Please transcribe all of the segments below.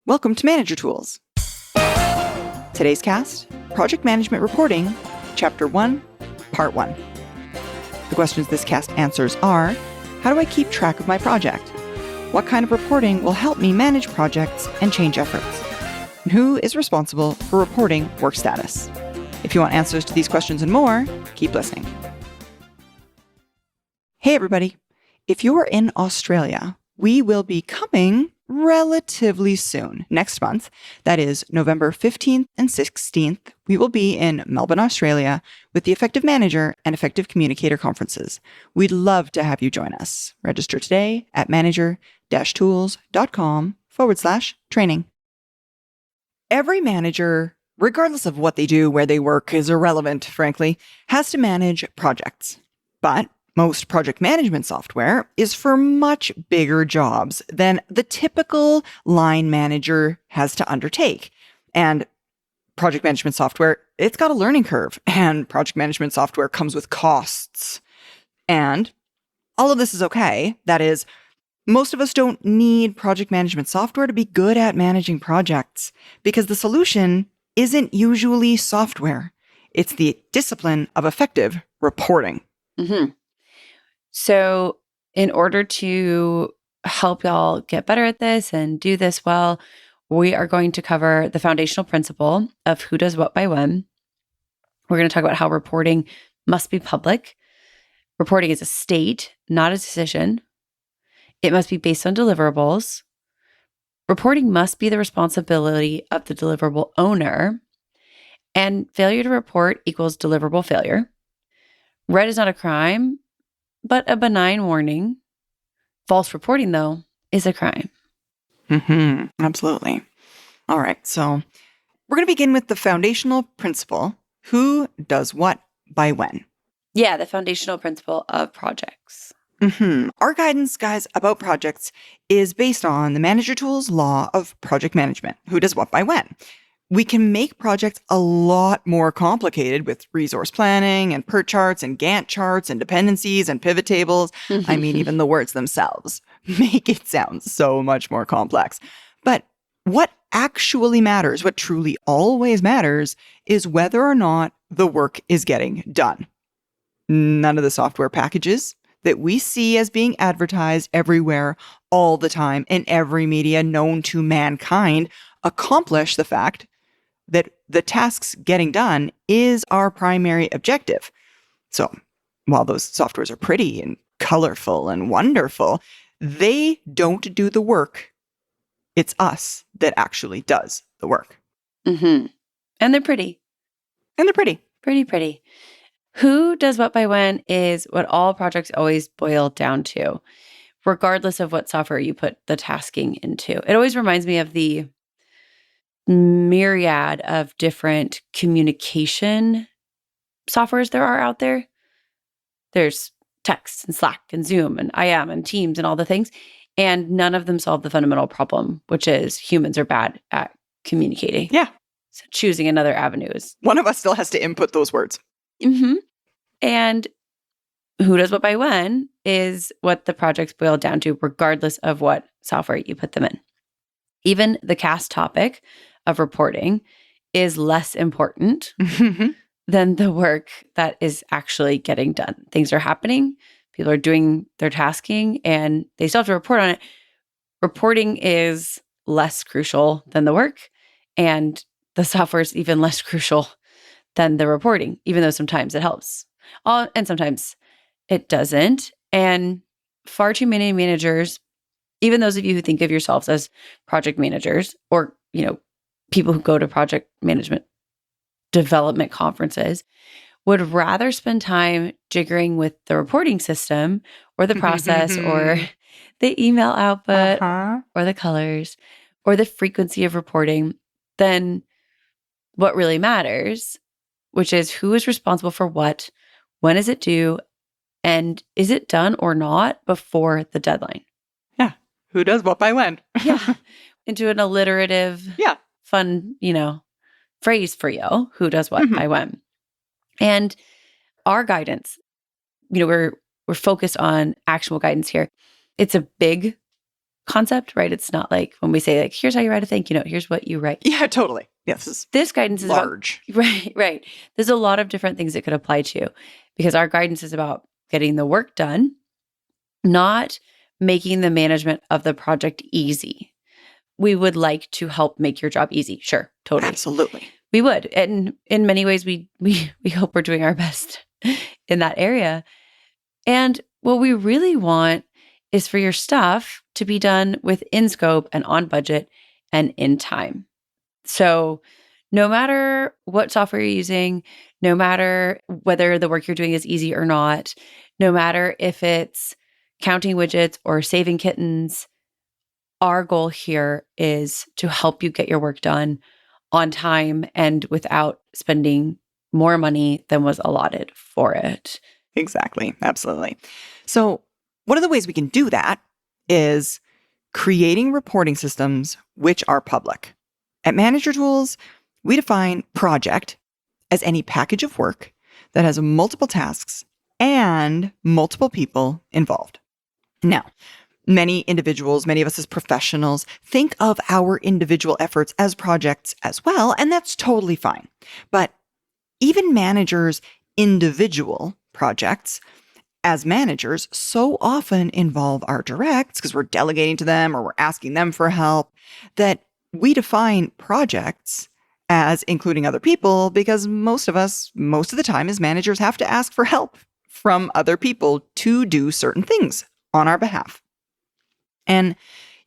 Welcome to Manager Tools. Today's cast, Project Management Reporting, Chapter 1, Part 1. The questions this cast answers are, how do I keep track of my project? What kind of reporting will help me manage projects and change efforts? And who is responsible for reporting work status? If you want answers to these questions and more, keep listening. Hey everybody, if you're in Australia, we will be coming relatively soon. Next month, that is November 15th and 16th, we will be in Melbourne, Australia with the Effective Manager and Effective Communicator conferences. We'd love to have you join us. Register today at manager-tools.com/training. Every manager, regardless of what they do, where they work is irrelevant, frankly, has to manage projects. But most project management software is for much bigger jobs than the typical line manager has to undertake. And project management software, it's got a learning curve, and project management software comes with costs. And all of this is okay. That is, most of us don't need project management software to be good at managing projects because the solution isn't usually software. It's the discipline of effective reporting. Mm-hmm. So in order to help y'all get better at this and do this well, we are going to cover the foundational principle of who does what by when. We're going to talk about how reporting must be public. Reporting is a state, not a decision. It must be based on deliverables. Reporting must be the responsibility of the deliverable owner. And failure to report equals deliverable failure. Red is not a crime, but a benign warning. False reporting, though, is a crime. Absolutely. All right. So we're going to begin with the foundational principle. Who does what by when? Yeah, the foundational principle of projects. Our guidance, guys, about projects is based on the Manager Tools law of project management. Who does what by when? We can make projects a lot more complicated with resource planning and PERT charts and Gantt charts and dependencies and pivot tables. I mean, even the words themselves make it sound so much more complex. But what actually matters, what truly always matters, is whether or not the work is getting done. None of the software packages that we see as being advertised everywhere all the time in every media known to mankind accomplish the fact that the tasks getting done is our primary objective. So while those softwares are pretty and colorful and wonderful, they don't do the work. It's us that actually does the work. And they're pretty. And they're pretty. Pretty. Who does what by when is what all projects always boil down to, regardless of what software you put the tasking into. It always reminds me of the myriad of different communication softwares there are out there. There's text and Slack and Zoom and IM and Teams and all the things. And none of them solve the fundamental problem, which is humans are bad at communicating. Yeah. So choosing another avenue is... One of us still has to input those words. And who does what by when is what the projects boil down to, regardless of what software you put them in. Even the cast topic of reporting is less important than the work that is actually getting done. Things are happening, people are doing their tasking, and they still have to report on it. Reporting is less crucial than the work, and the software is even less crucial than the reporting, even though sometimes it helps. And sometimes it doesn't. And far too many managers, even those of you who think of yourselves as project managers or, people who go to project management development conferences, would rather spend time jiggering with the reporting system or the process or the email output or the colors or the frequency of reporting than what really matters, which is who is responsible for what, when is it due, and is it done or not before the deadline? Yeah. Who does what by when? Yeah. Into an alliterative, fun, phrase for you. Who does what by when? And our guidance, we're focused on actionable guidance here. It's a big concept, right? It's not like when we say like, here's how you write a thank you note, here's what you write. Yeah, totally. Yes, This guidance is about, large. right. There's a lot of different things it could apply to because our guidance is about getting the work done, not making the management of the project easy. We would like to help make your job easy. Sure, totally. Absolutely. We would. And in many ways, we hope we're doing our best in that area. And what we really want is for your stuff to be done within scope and on budget and in time. So no matter what software you're using, no matter whether the work you're doing is easy or not, no matter if it's counting widgets or saving kittens, our goal here is to help you get your work done on time and without spending more money than was allotted for it. Exactly. Absolutely. So one of the ways we can do that is creating reporting systems which are public. At Manager Tools, we define project as any package of work that has multiple tasks and multiple people involved. Now, many individuals, many of us as professionals, think of our individual efforts as projects as well, and that's totally fine. But even managers' individual projects as managers so often involve our directs because we're delegating to them or we're asking them for help that we define projects as including other people because most of us, most of the time as managers, have to ask for help from other people to do certain things on our behalf. And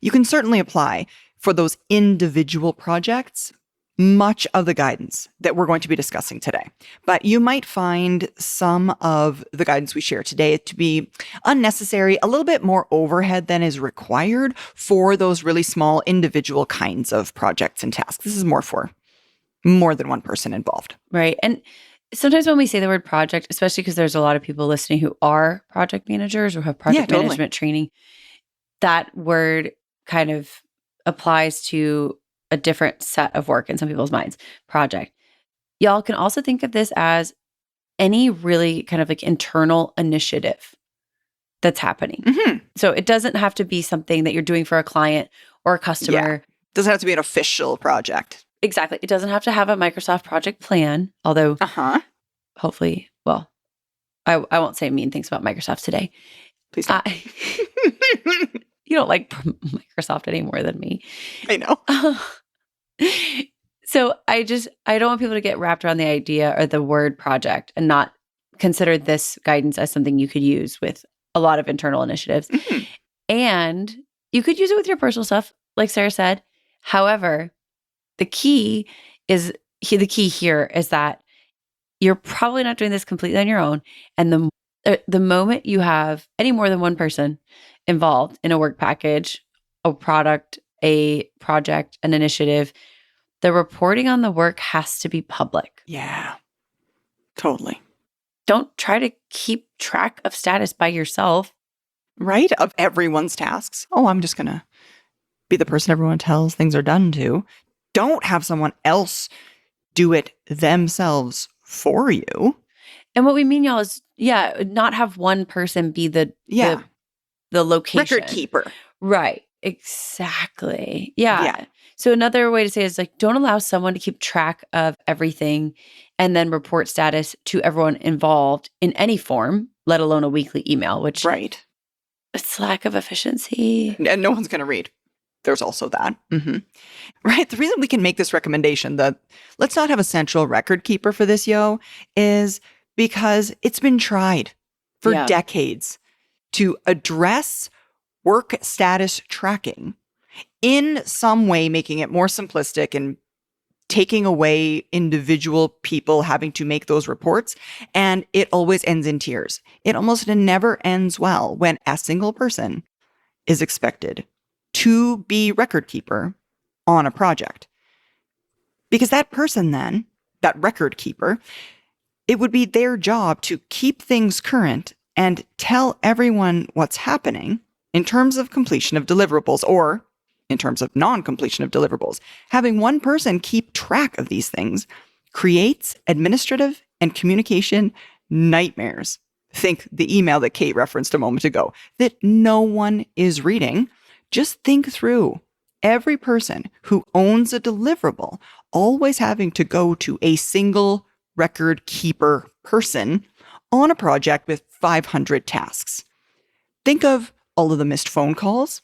you can certainly apply for those individual projects much of the guidance that we're going to be discussing today. But you might find some of the guidance we share today to be unnecessary, a little bit more overhead than is required for those really small individual kinds of projects and tasks. This is more for more than one person involved. Right. And sometimes when we say the word project, especially because there's a lot of people listening who are project managers or have project totally. management training, that word kind of applies to a different set of work in some people's minds. Project. Y'all can also think of this as any really kind of like internal initiative that's happening. Mm-hmm. So it doesn't have to be something that you're doing for a client or a customer. Doesn't have to be an official project. Exactly. It doesn't have to have a Microsoft project plan, although hopefully, well, I won't say mean things about Microsoft today. Please don't. You don't like Microsoft any more than me. I know. So I don't want people to get wrapped around the idea or the word project and not consider this guidance as something you could use with a lot of internal initiatives. Mm-hmm. And you could use it with your personal stuff, like Sarah said. However, the key here is that you're probably not doing this completely on your own. And the moment you have any more than one person involved in a work package, a product, a project, an initiative, the reporting on the work has to be public. Yeah, totally. Don't try to keep track of status by yourself. Right? Of everyone's tasks. Oh, I'm just going to be the person everyone tells things are done to. Don't have someone else do it themselves for you. And what we mean, y'all, is, not have one person be the location. Record keeper. Right. Exactly. Yeah. So another way to say it is like, don't allow someone to keep track of everything and then report status to everyone involved in any form, let alone a weekly email, which it's lack of efficiency. And no one's going to read. There's also that. Mm-hmm. Right. The reason we can make this recommendation that let's not have a central record keeper for this, is because it's been tried for decades to address work status tracking in some way, making it more simplistic and taking away individual people having to make those reports. And it always ends in tears. It almost never ends well when a single person is expected to be record keeper on a project. Because that person then, that record keeper, it would be their job to keep things current and tell everyone what's happening in terms of completion of deliverables or in terms of non-completion of deliverables. Having one person keep track of these things creates administrative and communication nightmares. Think the email that Kate referenced a moment ago that no one is reading Just think through every person who owns a deliverable always having to go to a single record keeper person on a project with 500 tasks. Think of all of the missed phone calls.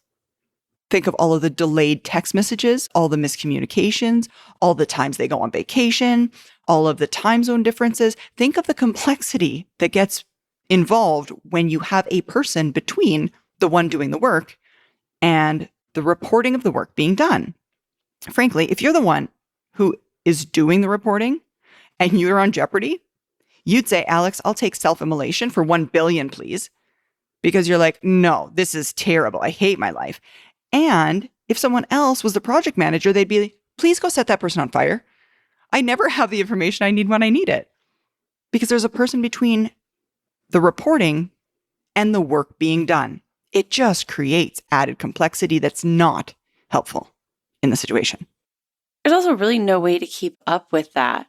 Think of all of the delayed text messages, all the miscommunications, all the times they go on vacation, all of the time zone differences. Think of the complexity that gets involved when you have a person between the one doing the work and the reporting of the work being done. Frankly, if you're the one who is doing the reporting and you're on jeopardy, you'd say, Alex, I'll take self-immolation for 1 billion, please. Because you're like, no, this is terrible. I hate my life. And if someone else was the project manager, they'd be like, please go set that person on fire. I never have the information I need when I need it. Because there's a person between the reporting and the work being done. It just creates added complexity that's not helpful in the situation. There's also really no way to keep up with that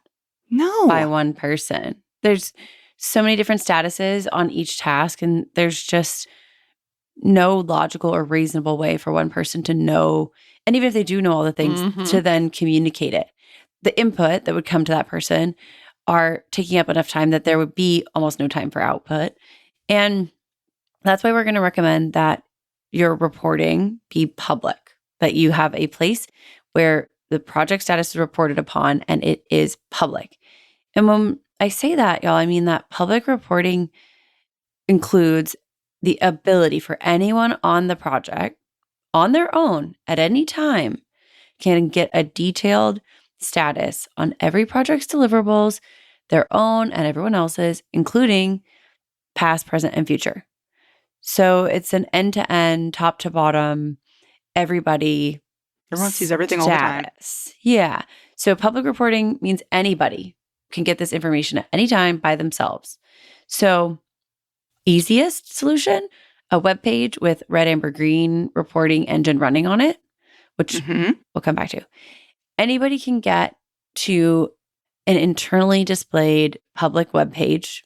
No. by one person. There's so many different statuses on each task, and there's just no logical or reasonable way for one person to know. And even if they do know all the things, to then communicate it. The input that would come to that person are taking up enough time that there would be almost no time for output. And that's why we're going to recommend that your reporting be public, that you have a place where the project status is reported upon and it is public. And when I say that, y'all, I mean that public reporting includes the ability for anyone on the project on their own at any time can get a detailed status on every project's deliverables, their own and everyone else's, including past, present, and future. So it's an end-to-end, top to bottom, everybody. Everyone sees everything all the time. Yeah. So public reporting means anybody can get this information at any time by themselves. So easiest solution, a web page with red, amber, green reporting engine running on it, which we'll come back to. Anybody can get to an internally displayed public web page,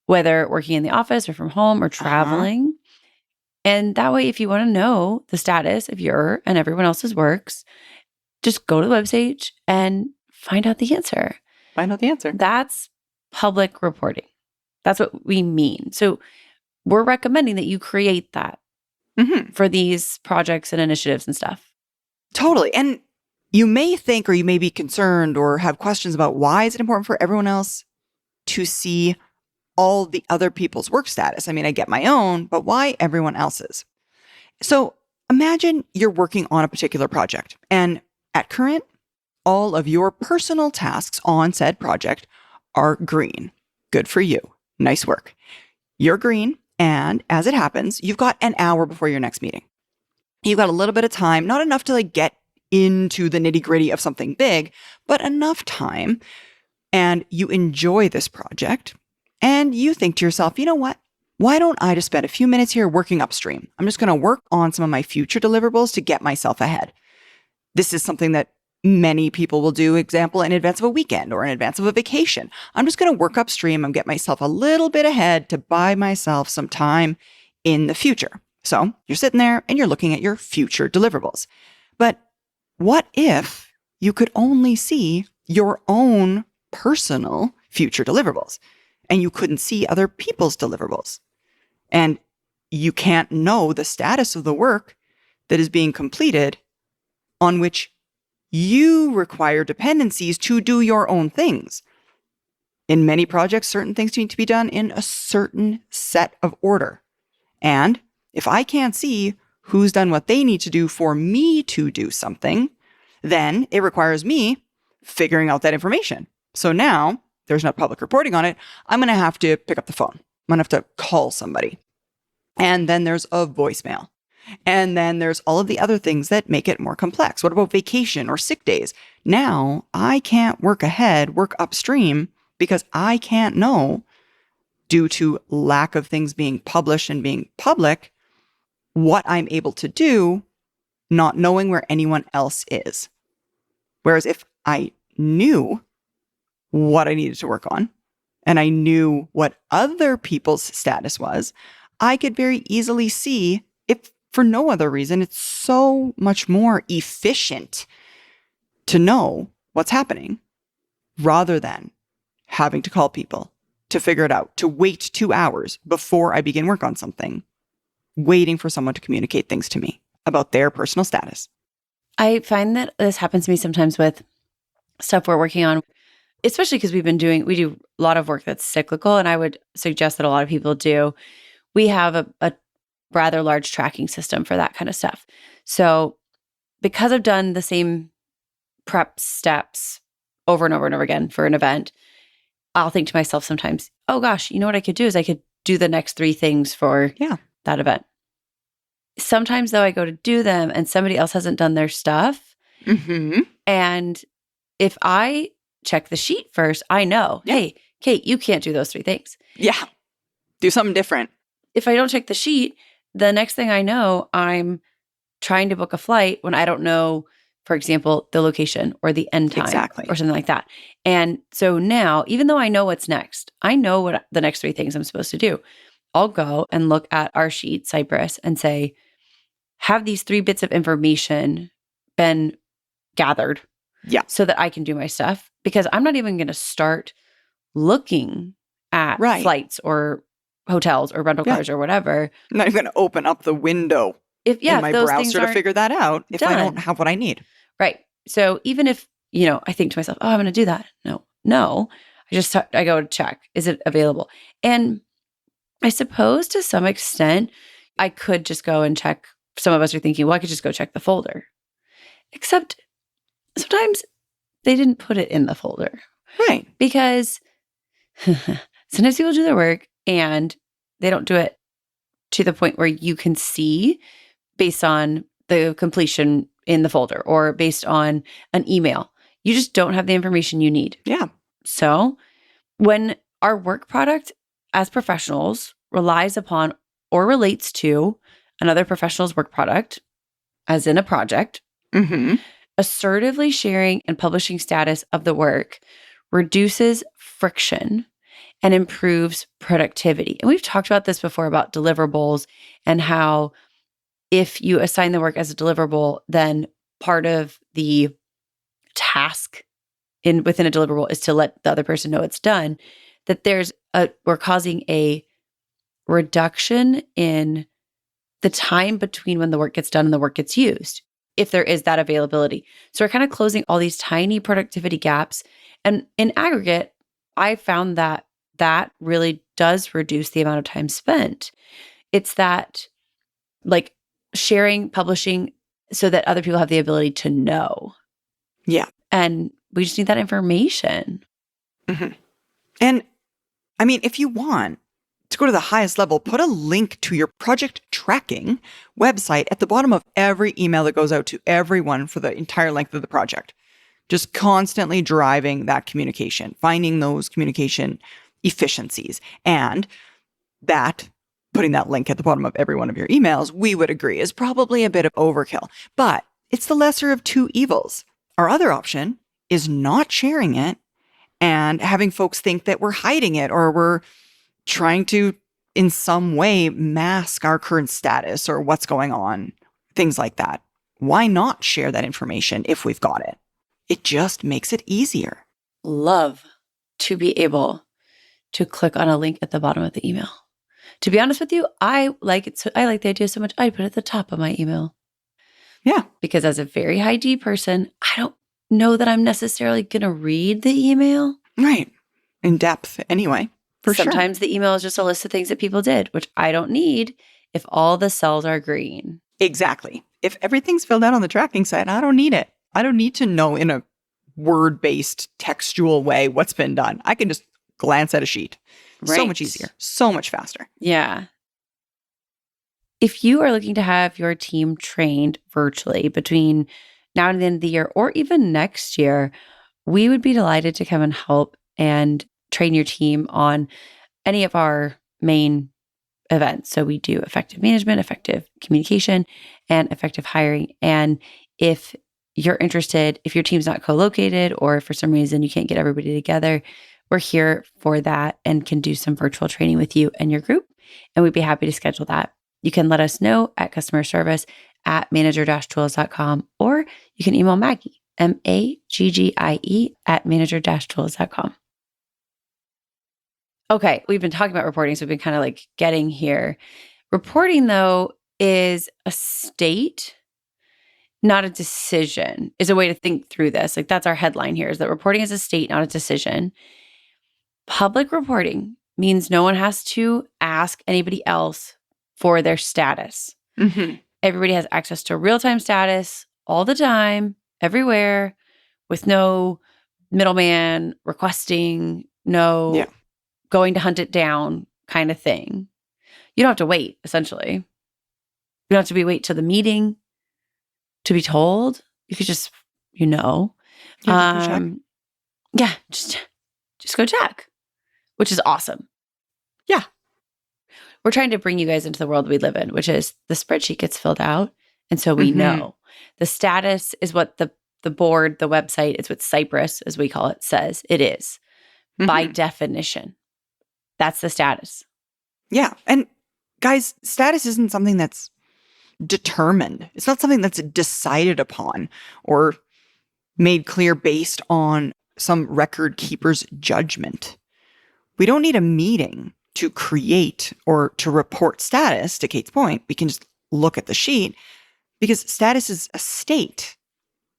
whether working in the office or from home or traveling. And that way, if you want to know the status of your and everyone else's works, just go to the webpage and find out the answer. Find out the answer. That's public reporting. That's what we mean. So we're recommending that you create that for these projects and initiatives and stuff. Totally. And you may think, or you may be concerned or have questions about why is it important for everyone else to see all the other people's work status? I mean, I get my own, but why everyone else's? So imagine you're working on a particular project, and at current, all of your personal tasks on said project are green. Good for you. Nice work. You're green, and as it happens, you've got an hour before your next meeting. You've got a little bit of time, not enough to get into the nitty-gritty of something big, but enough time, and you enjoy this project. And you think to yourself, you know what? Why don't I just spend a few minutes here working upstream? I'm just going to work on some of my future deliverables to get myself ahead. This is something that many people will do, example, in advance of a weekend or in advance of a vacation. I'm just going to work upstream and get myself a little bit ahead to buy myself some time in the future. So you're sitting there and you're looking at your future deliverables. But what if you could only see your own personal future deliverables? And you couldn't see other people's deliverables. And you can't know the status of the work that is being completed on which you require dependencies to do your own things. In many projects, certain things need to be done in a certain set of order. And if I can't see who's done what they need to do for me to do something, then it requires me figuring out that information. So now, there's not public reporting on it, I'm going to have to pick up the phone. I'm going to have to call somebody. And then there's a voicemail. And then there's all of the other things that make it more complex. What about vacation or sick days? Now I can't work ahead, work upstream, because I can't know, due to lack of things being published and being public, what I'm able to do, not knowing where anyone else is. Whereas if I knew what I needed to work on, and I knew what other people's status was, I could very easily see if for no other reason. It's so much more efficient to know what's happening rather than having to call people to figure it out, to wait 2 hours before I begin work on something, waiting for someone to communicate things to me about their personal status. I find that this happens to me sometimes with stuff we're working on, especially because we do a lot of work that's cyclical. And I would suggest that a lot of people do. We have a rather large tracking system for that kind of stuff. So because I've done the same prep steps over and over and over again for an event, I'll think to myself sometimes, oh gosh, you know what I could do is I could do the next 3 things for that event. Sometimes though, I go to do them and somebody else hasn't done their stuff. Mm-hmm. And if I check the sheet first, I know, hey, Kate, you can't do those 3 things. Yeah. Do something different. If I don't check the sheet, the next thing I know, I'm trying to book a flight when I don't know, for example, the location or the end time or something like that. And so now, even though I know what's next, I know what the next 3 things I'm supposed to do. I'll go and look at our sheet, Cypress, and say, have these 3 bits of information been gathered? Yeah. So that I can do my stuff? Because I'm not even going to start looking at flights or hotels or rental cars or whatever. I'm not even going to open up the window in my browser to figure that out if I don't have what I need. Right. So even if, I think to myself, oh, I'm going to do that. No. I go to check. Is it available? And I suppose to some extent, I could just go and check. Some of us are thinking, well, I could just go check the folder. Except sometimes they didn't put it in the folder. Right. Because sometimes people do their work and they don't do it to the point where you can see based on the completion in the folder or based on an email. You just don't have the information you need. Yeah. So when our work product as professionals relies upon or relates to another professional's work product, as in a project, assertively sharing and publishing status of the work reduces friction and improves productivity. And we've talked about this before about deliverables and how if you assign the work as a deliverable, then part of the task within a deliverable is to let the other person know it's done, that we're causing a reduction in the time between when the work gets done and the work gets used, if there is that availability. So we're kind of closing all these tiny productivity gaps. And in aggregate, I found that really does reduce the amount of time spent. It's that like sharing, publishing so that other people have the ability to know. Yeah. And we just need that information. Mm-hmm. And I mean, if you want to go to the highest level, put a link to your project tracking website at the bottom of every email that goes out to everyone for the entire length of the project. Just constantly driving that communication, finding those communication efficiencies. And putting that link at the bottom of every one of your emails, we would agree is probably a bit of overkill, but it's the lesser of 2 evils. Our other option is not sharing it and having folks think that we're hiding it or we're trying to, in some way, mask our current status or what's going on, things like that. Why not share that information if we've got it? It just makes it easier. Love to be able to click on a link at the bottom of the email. To be honest with you, I like it. So I like the idea so much. I put it at the top of my email. Yeah. Because as a very high D person, I don't know that I'm necessarily going to read the email. Right. In depth anyway. Sometimes the email is just a list of things that people did, which I don't need if all the cells are green. Exactly. If everything's filled out on the tracking site, I don't need it. I don't need to know in a word-based textual way what's been done. I can just glance at a sheet. Right. So much easier. So much faster. Yeah. If you are looking to have your team trained virtually between now and the end of the year or even next year, we would be delighted to come and help and train your team on any of our main events. So we do effective management, effective communication, and effective hiring. And if you're interested, if your team's not co-located or for some reason you can't get everybody together, we're here for that and can do some virtual training with you and your group. And we'd be happy to schedule that. You can let us know at customer service at manager-tools.com, or you can email Maggie, Maggie at manager-tools.com. Okay, we've been talking about reporting, so we've been kind of like getting here. Reporting, though, is a state, not a decision, is a way to think through this. Like that's our headline here, is that reporting is a state, not a decision. Public reporting means no one has to ask anybody else for their status. Mm-hmm. Everybody has access to real-time status all the time, everywhere, with no middleman requesting, no going to hunt it down kind of thing. You don't have to wait, essentially. You don't have to wait till the meeting to be told. You could just, Yeah, just go check, which is awesome. Yeah. We're trying to bring you guys into the world we live in, which is the spreadsheet gets filled out. And so we know the status is what the board, the website, it's what Cypress, as we call it, says it is by definition. That's the status. Yeah. And guys, status isn't something that's determined. It's not something that's decided upon or made clear based on some record keeper's judgment. We don't need a meeting to create or to report status, to Kate's point. We can just look at the sheet because status is a state.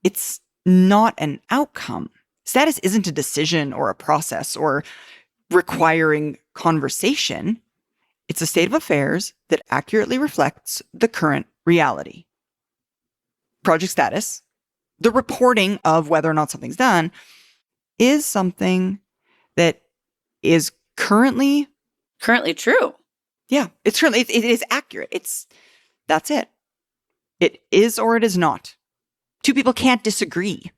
It's not an outcome. Status isn't a decision or a process or requiring conversation. It's a state of affairs that accurately reflects the current reality. Project status, the reporting of whether or not something's done, is something that is currently true. Yeah, it's currently, it is accurate. That's it. It is or it is not. Two people can't disagree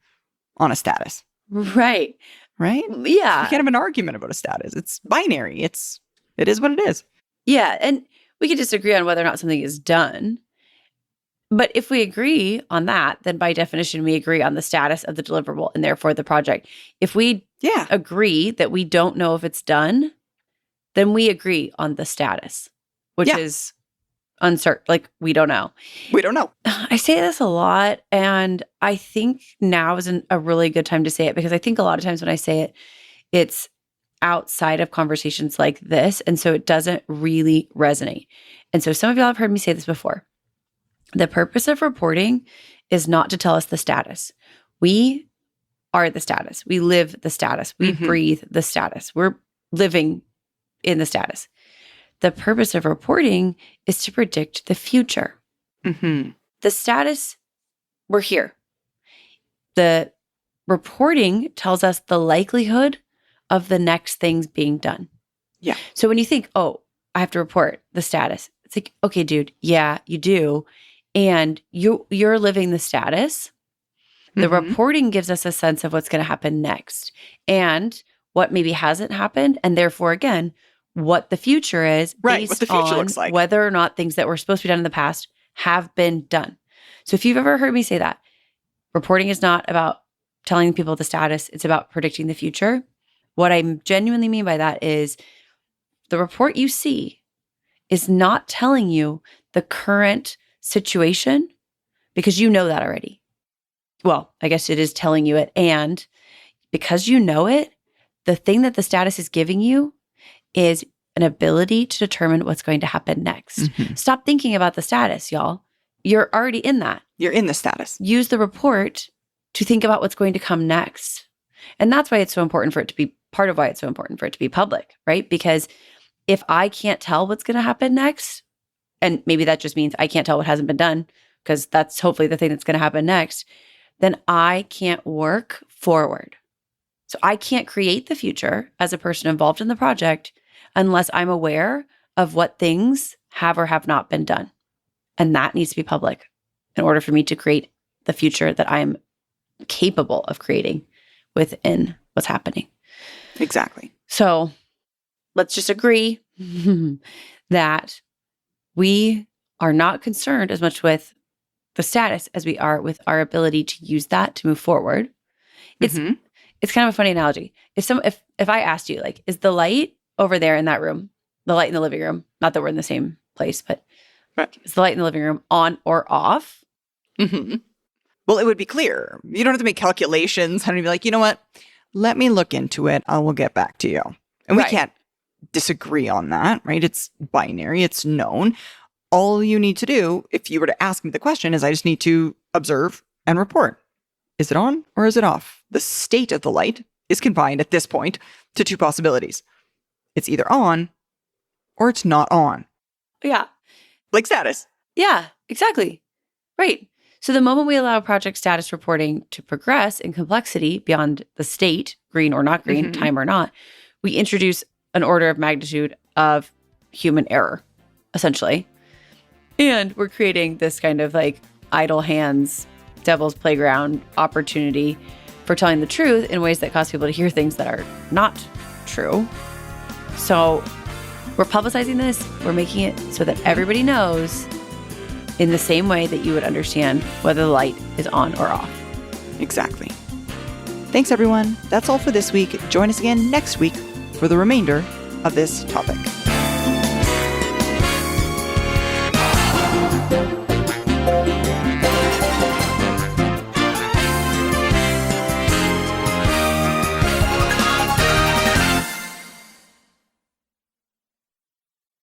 on a status. Right. Right? Yeah. You can't have an argument about a status. It's binary. It is what it is. Yeah. And we can disagree on whether or not something is done. But if we agree on that, then by definition, we agree on the status of the deliverable and therefore the project. If we agree that we don't know if it's done, then we agree on the status, which is uncertain. Like, we don't know. We don't know. I say this a lot, and I think now is a really good time to say it, because I think a lot of times when I say it, it's outside of conversations like this, and so it doesn't really resonate. And so some of y'all have heard me say this before. The purpose of reporting is not to tell us the status. We are the status. We live the status. We breathe the status. We're living in the status. The purpose of reporting is to predict the future. The status, we're here. The reporting tells us the likelihood of the next things being done. Yeah. So when you think, oh, I have to report the status, it's like, okay, dude, yeah, you do. And you're living the status. The reporting gives us a sense of what's going to happen next and what maybe hasn't happened. And therefore, again, what the future is based what the future on looks like. Whether or not things that were supposed to be done in the past have been done. So if you've ever heard me say that, reporting is not about telling people the status, it's about predicting the future. What I genuinely mean by that is the report you see is not telling you the current situation because you know that already. Well, I guess it is telling you it. And because you know it, the thing that the status is giving you is an ability to determine what's going to happen next. Stop thinking about the status, y'all. You're already in that. You're in the status. Use the report to think about what's going to come next. And that's why it's so important for it to be part of why it's so important for it to be public, right? Because if I can't tell what's going to happen next, and maybe that just means I can't tell what hasn't been done, because that's hopefully the thing that's going to happen next, then I can't work forward. So I can't create the future as a person involved in the project unless I'm aware of what things have or have not been done. And that needs to be public in order for me to create the future that I'm capable of creating within what's happening. Exactly. So let's just agree that we are not concerned as much with the status as we are with our ability to use that to move forward. It's kind of a funny analogy. If I asked you, like, is the light over there in that room, the light in the living room, not that we're in the same place, but Right. Is the light in the living room on or off? Mm-hmm. Well, it would be clear. You don't have to make calculations. I don't be like, you know what? Let me look into it. I will get back to you. And we Right. can't disagree on that, right? It's binary. It's known. All you need to do, if you were to ask me the question, is I just need to observe and report. Is it on or is it off? The state of the light is confined at this point to two possibilities. It's either on or it's not on. Yeah. Like status. Yeah, exactly. Right. So the moment we allow project status reporting to progress in complexity beyond the state, green or not green, Mhm. time or not, we introduce an order of magnitude of human error, essentially. And we're creating this kind of like idle hands, devil's playground opportunity for telling the truth in ways that cause people to hear things that are not true. So we're publicizing this. We're making it so that everybody knows in the same way that you would understand whether the light is on or off. Exactly. Thanks, everyone. That's all for this week. Join us again next week for the remainder of this topic.